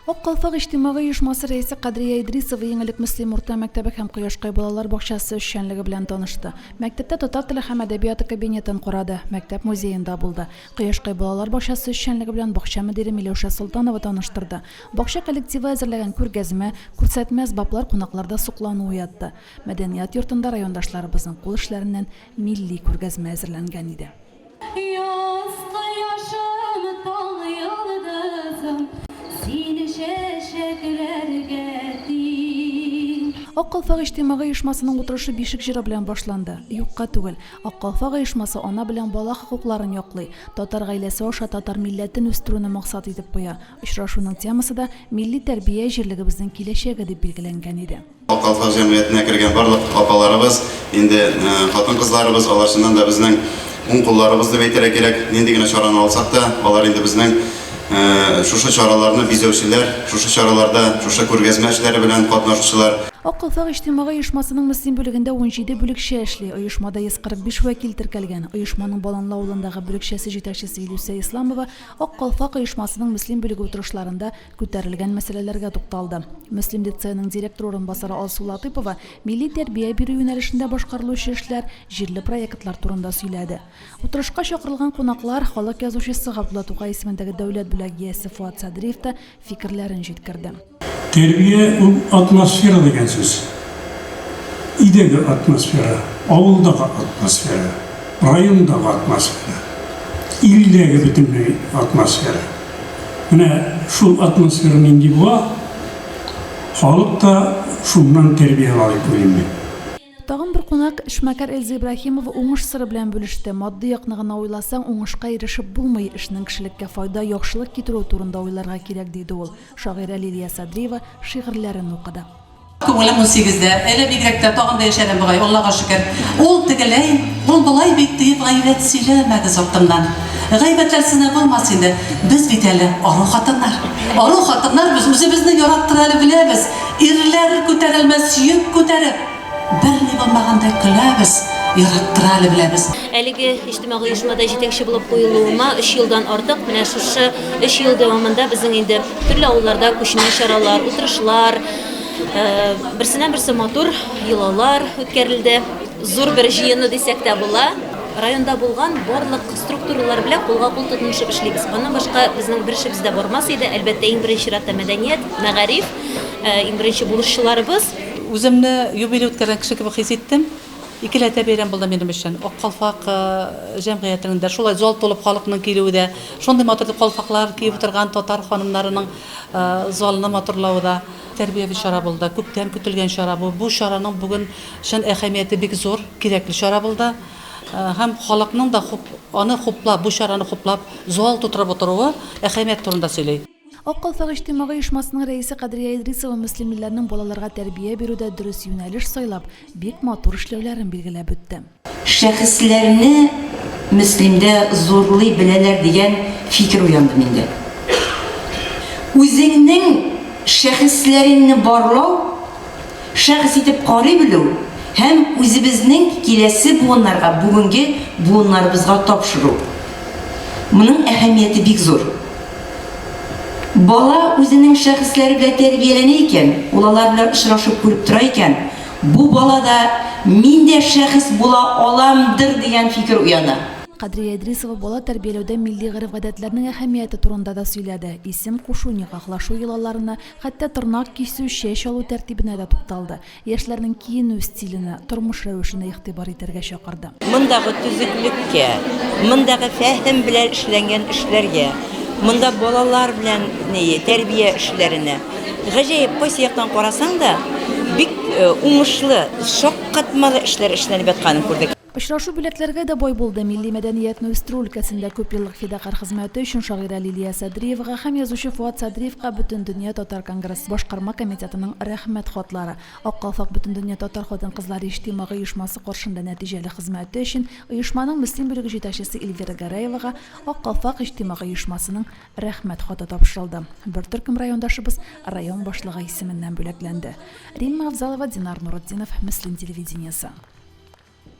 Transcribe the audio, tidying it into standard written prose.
Ак Калфак иҗтимагый оешмасы рәисе Кадрия Идрисова еңелек Мөслим урта мәктәбе һәм Кояшкай балалар бакчасы эшчәнлеге белән танышты. Мәктәптә татар теле һәм әдәбияты кабинетын курады. Мәктәп музеенда булды. Кояшкай балалар бакчасы эшчәнлеге белән бакча мөдире Миләүшә Солтанова таныштырды. Бакча коллективы әзерләгән күргәзмә, күрсәтмә әсбаплар кунакларда суклану уятты. Мәдәният йортында райондашларыбызның кул эшләреннән милли күргәзмә әзерләнгән иде. Ак Калфак иҗтимагый оешмасының утырышы бишек җыры белән башланды. Юкка түгел. Ак Калфак оешмасы ана белән бала хокукларын яклый. Татар гаиләсе аша татар милләтен үстерүне максат итеп куя. Очрашуның темасы да милли тәрбия җирлегебезнең киләчәге дип билгеләнгән иде. Ак Калфак җәмгыятенә кергән барлык апаларыбыз, инде хатын-кызларыбыз, аларчыннан да безнең уң кулларыбыз дип әйтергә кирәк. Нинди генә чараны алсак та, алар инде безнең шушы чараларны бизәүчеләр, шушы чараларда, шушы күргәзмә эшләре белән катнашучылар. Ак Калфак иҗтимагый оешмасының Мөслим бүлегендә 17 бүлекчә эшли. Оешмада 145 вәкил теркәлгән. Оешманың Баланлы авылындагы бүлекчәсе җитәкчесе Илүсә Исламова Ак Калфак оешмасының Мөслим бүлеге утырышларында күтәрелгән мәсьәләләргә тукталды. Мөслим лицейның директор урынбасары Алсу Латыйпова милли тәрбия бирү юнәлешендә башкарылучы эшләр, җирле проектлар турында сөйләде. Утырышка чакырылган кунаклар халык язучысы Габдулла Тукай исемендәге дәүләт бүләге иясе Фуат Садриев та фикерләрен җиткерде. Terbiye atmosfera degan söz. İdegi atmosfera, avuldagi atmosfera, rayondagi atmosfera, ildagi butunlay atmosfera. Mana shu atmosferaning gibi xalq da şundan terbiyalanib qo'yildi. Тагын бер кунак Эшмәкәр Эльза Ибраһимова уңыш сыры белән бүлеште. Матди якны гына уйласаң, уңышка ирешеп булмый, эшнең кешелеккә файда, яхшылык китерү турында уйларга кирәк диде ул. Шагыйрә Лилия Садриева шигырьләрен укыды. Күңелем 18-дә, әле бигрәктә тагын да яшәдем бугай, Аллага шөкер. Ул тегеләй, ул булай бит дип гайбәт сөйләмәде заттымдан. Гайбәтләр сезне булмас инде. Без бит әле ару хатыннар. Ару хатыннар без үзебезне яраттыра әле беләбез. Ирләр күтәрелмәс йөк күтәреп. Бәрни булмаганда көләбез, яраттыра әле беләбез. Әлеге иҗтимагый оешмада җитәкче булып куелуыма 3 елдан артык. Менә шушы 3 ел дәвамында безнең инде төрле авылларда күчмә чаралар, утырышлар, берсеннән-берсе матур йолалар үткәрелде. Зур бер җыены дисәк тә була. Районда булган барлык структуралар белән кулга-кул тотынышып эшлибез. Моннан башка безнең бер эшебез дә бармас иде. Әлбәттә, иң беренче чиратта мәдәният, мәгариф, иң беренче булышчыларыбыз. Үземне юбилей үткәргән кеше кебек хис иттем. Икеләтә бәйрәм булды минем өчен. Ак Калфак җәмгыятендә шулай зал тулып халыкның килүе, шундый матур калфаклар киеп утырган татар ханымнарының залны матурлауда тәрбияви чара булды. Күптән көтелгән чара бу. Бу чараның бүген өчен әһәмияте бик зур, кирәкле чара булды. Һәм халыкның да аны хуплап, бу чараны хуплап, зал тутырып утыруы әһәмият турында сөйли. Ак Калфак иҗтимагый оешмасының рәисе Кадрия Идрисова мөслимләрнең балаларга тәрбия бирүдә дөрес юнәлеш сайлап, бик матур эшләүләрен билгеләп үтте. Шәхесләрне мөслимдә зурлый беләләр дигән фикер уянды миндә. Үзеңнең шәхесләреңне барлау, шәхес итеп карый белү һәм үзебезнең киләсе буыннарга, бүгенге буыннарыбызга тапшыру. Моның әһәмияте бик зур. Бала үзенең шәхесләре белән тәрбияләнә икән, ул алар белән очрашып күреп тора икән, бу балада мин дә шәхес була аламдыр дигән фикер уяна. Кадрия Идрисова бала тәрбияләүдә милли гореф-гадәтләрнең әһәмияте турында да сөйләде. Исем кушу, никахлашу йолаларына, хәтта тырнак кисү, чәч алу тәртибенә дә тукталды. Яшьләрнең киенү стиленә, тормыш рәвешенә игътибар итәргә чакырды. Мондагы төзеклеккә, мондагы фәһем белән эшләнгән эшләргә, монда балалар белән тәрбия эшләренә гаҗәеп кайсы яктан карасаң да бик уңышлы, шаккатмалы эшләр эшләнеп ятканын күрдек. Очрашу бүләкләргә дә бай булды. Милли мәдәниятне үстерү өлкәсендә күп еллык фидакар хезмәте өчен шагыйрә Лилия Садриевага һәм язучы Фуат Садриевка Бөтендөнья татар конгрессы башкарма комитетының рәхмәт хатлары. Ак Калфак Бөтендөнья татар хатын-кызлары иҗтимагый оешмасы каршында нәтиҗәле хезмәте өчен оешманың Мөслим бүлеге җитәкчесе Эльвира Гараевага Ак Калфак иҗтимагый оешмасының рәхмәт хаты тапшырылды. Бер төркем райондашыбыз район башлыгы исеменнән бүләкләнде. Римма Авзалова, Динар Нуретдинов, Мөслим телевидениесе.